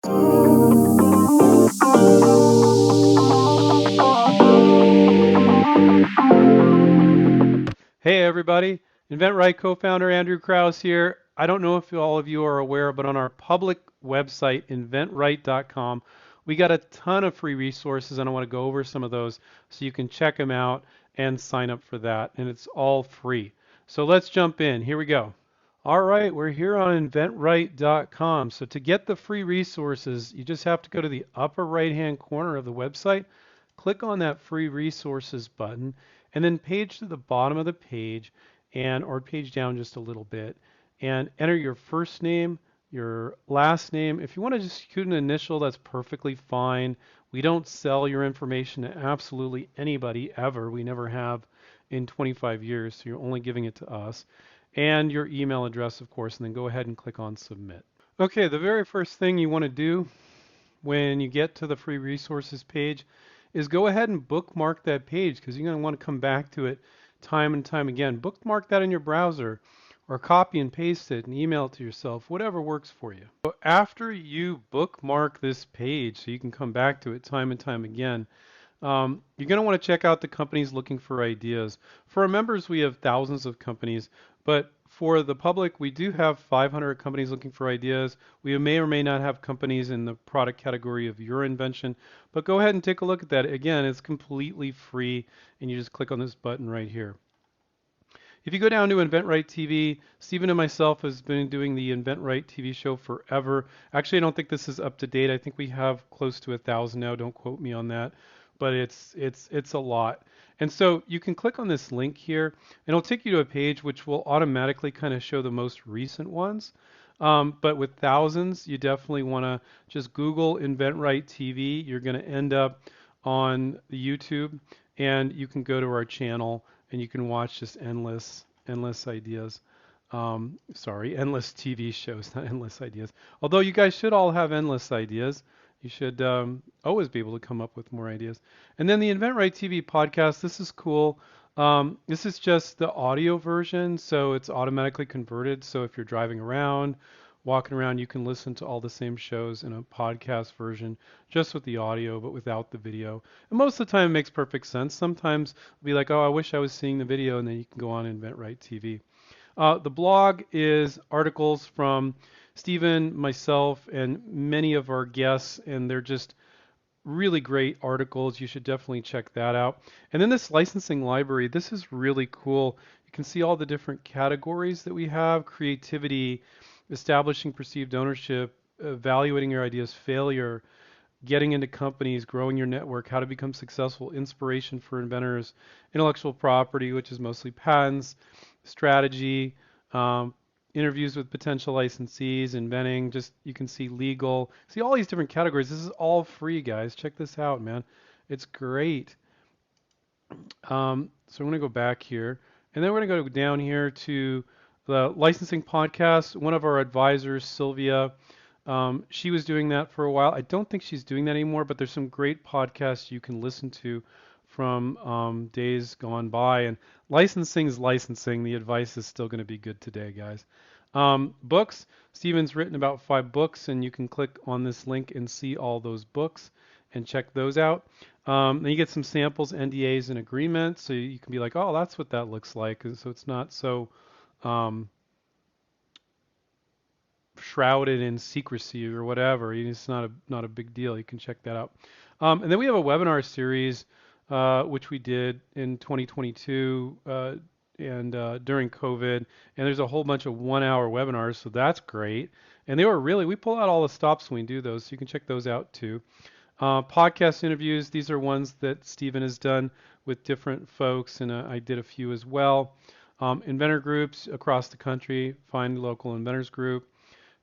Hey everybody, inventRight co-founder Andrew Krauss here. I don't know if all of you are aware, but on our public website, inventRight.com, we got a ton of free resources, and I want to go over some of those so you can check them out and sign up for that, and it's all free. So let's jump in. Here we go. All right, we're here on inventRight.com. So to get the free resources, you just have to go to the upper right-hand corner of the website, click on that free resources button, and then page to the bottom of the page or page down just a little bit and enter your first name, your last name. If you want to just shoot an initial, that's perfectly fine. We don't sell your information to absolutely anybody ever. We never have in 25 years, so you're only giving it to us. And your email address, of course, and then go ahead and click on submit. Okay, the very first thing you want to do when you get to the free resources page is go ahead and bookmark that page because you're going to want to come back to it time and time again. Bookmark that in your browser or copy and paste it and email it to yourself, whatever works for you. So after you bookmark this page so you can come back to it time and time again, you're going to want to check out the companies looking for ideas. For our members, we have thousands of companies, but for the public, we do have 500 companies looking for ideas. We may or may not have companies in the product category of your invention, but go ahead and take a look at that. Again, it's completely free, and you just click on this button right here. If you go down to inventRight TV, Stephen and myself has been doing the inventRight TV show forever. Actually, I don't think this is up to date. I think we have close to 1,000 now. Don't quote me on that, but it's a lot. And so you can click on this link here, and it'll take you to a page which will automatically kind of show the most recent ones. But with thousands, you definitely want to just Google inventRight TV. You're going to end up on YouTube, and you can go to our channel and you can watch just endless ideas. Endless TV shows, not endless ideas. Although you guys should all have endless ideas. You should always be able to come up with more ideas. And then the inventRight TV podcast, this is cool. This is just the audio version, so it's automatically converted. So if you're driving around, walking around, you can listen to all the same shows in a podcast version, just with the audio, but without the video. And most of the time, it makes perfect sense. Sometimes it'll be like, oh, I wish I was seeing the video, and then you can go on inventRight TV. The blog is articles from Stephen, myself, and many of our guests, and they're just really great articles. You should definitely check that out. And then this licensing library, this is really cool. You can see all the different categories that we have: creativity, establishing perceived ownership, evaluating your ideas, failure, getting into companies, growing your network, how to become successful, inspiration for inventors, intellectual property, which is mostly patents, strategy, interviews with potential licensees, inventing, just you can see legal, see all these different categories. This is all free, guys. Check this out, man. It's great. So I'm going to go back here, and then we're going to go down here to the licensing podcast. One of our advisors, Sylvia, she was doing that for a while. I don't think she's doing that anymore, but there's some great podcasts you can listen to from days gone by. And licensing is licensing. The advice is still going to be good today, guys. Books. Stephen's written about 5 books, and you can click on this link and see all those books and check those out. Then you get some samples, NDAs, and agreements, so you can be like, oh, that's what that looks like. And so it's not so shrouded in secrecy or whatever. It's not a big deal. You can check that out. And then we have a webinar series which we did in 2022 and during COVID. And there's a whole bunch of 1-hour webinars, so that's great. And they were really, we pull out all the stops when we do those, so you can check those out too. Podcast interviews, these are ones that Stephen has done with different folks, and I did a few as well. Inventor groups across the country, find local inventors group.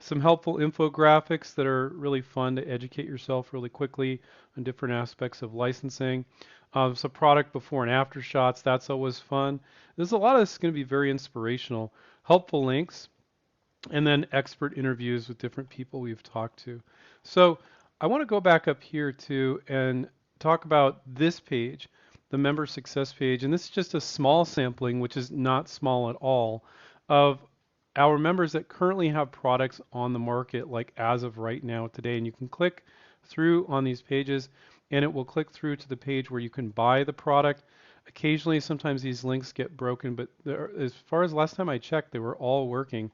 Some helpful infographics that are really fun to educate yourself really quickly on different aspects of licensing. Some product before and after shots, that's always fun. There's a lot of this is going to be very inspirational. Helpful links, and then expert interviews with different people we've talked to. So I want to go back up here too and talk about this page, the member success page. And this is just a small sampling, which is not small at all, of our members that currently have products on the market, like as of right now today, and you can click through on these pages and it will click through to the page where you can buy the product. Occasionally, sometimes these links get broken, but as far as last time I checked, they were all working.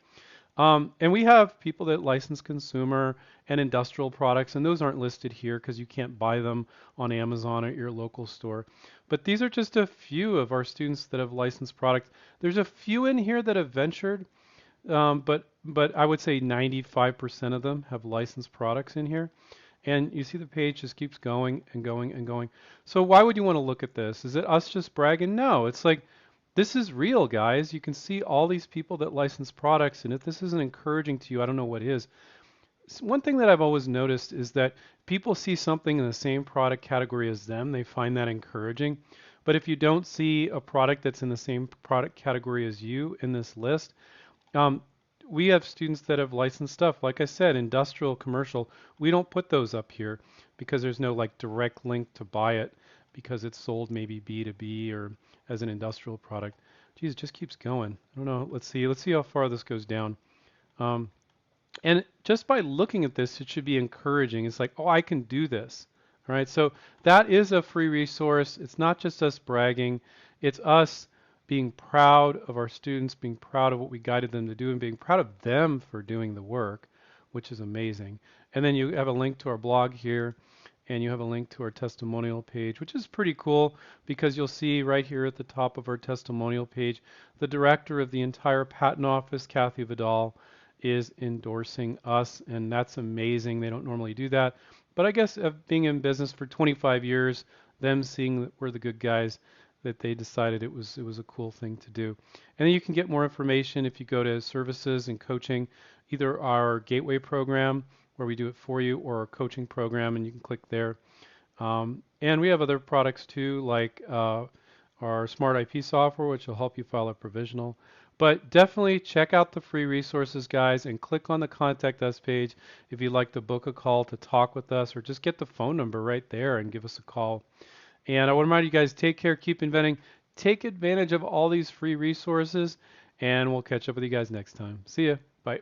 And we have people that license consumer and industrial products, and those aren't listed here because you can't buy them on Amazon at your local store. But these are just a few of our students that have licensed products. There's a few in here that have ventured, but I would say 95% of them have licensed products in here. And you see the page just keeps going and going and going. So why would you want to look at this? Is it us just bragging? No, it's like this is real, guys. You can see all these people that license products, and if this isn't encouraging to you, I don't know what is. One thing that I've always noticed is that people see something in the same product category as them, they find that encouraging. But if you don't see a product that's in the same product category as you in this list, um, we have students that have licensed stuff. Like I said, industrial, commercial, we don't put those up here because there's no like direct link to buy it because it's sold maybe B2B or as an industrial product. Geez, it just keeps going. I don't know. Let's see. Let's see how far this goes down. Um, and just by looking at this, it should be encouraging. It's like, oh, I can do this. All right. So that is a free resource. It's not just us bragging. It's us being proud of our students, being proud of what we guided them to do, and being proud of them for doing the work, which is amazing. And then you have a link to our blog here, and you have a link to our testimonial page, which is pretty cool because you'll see right here at the top of our testimonial page, the director of the entire patent office, Kathy Vidal, is endorsing us, and that's amazing. They don't normally do that. But I guess being in business for 25 years, them seeing that we're the good guys, that they decided it was a cool thing to do. And then you can get more information if you go to services and coaching, either our gateway program where we do it for you, or our coaching program, and you can click there. And we have other products too, like our Smart IP software, which will help you file a provisional. But definitely check out the free resources, guys, and click on the Contact Us page if you'd like to book a call to talk with us, or just get the phone number right there and give us a call. And I want to remind you guys, take care, keep inventing, take advantage of all these free resources, and we'll catch up with you guys next time. See ya. Bye.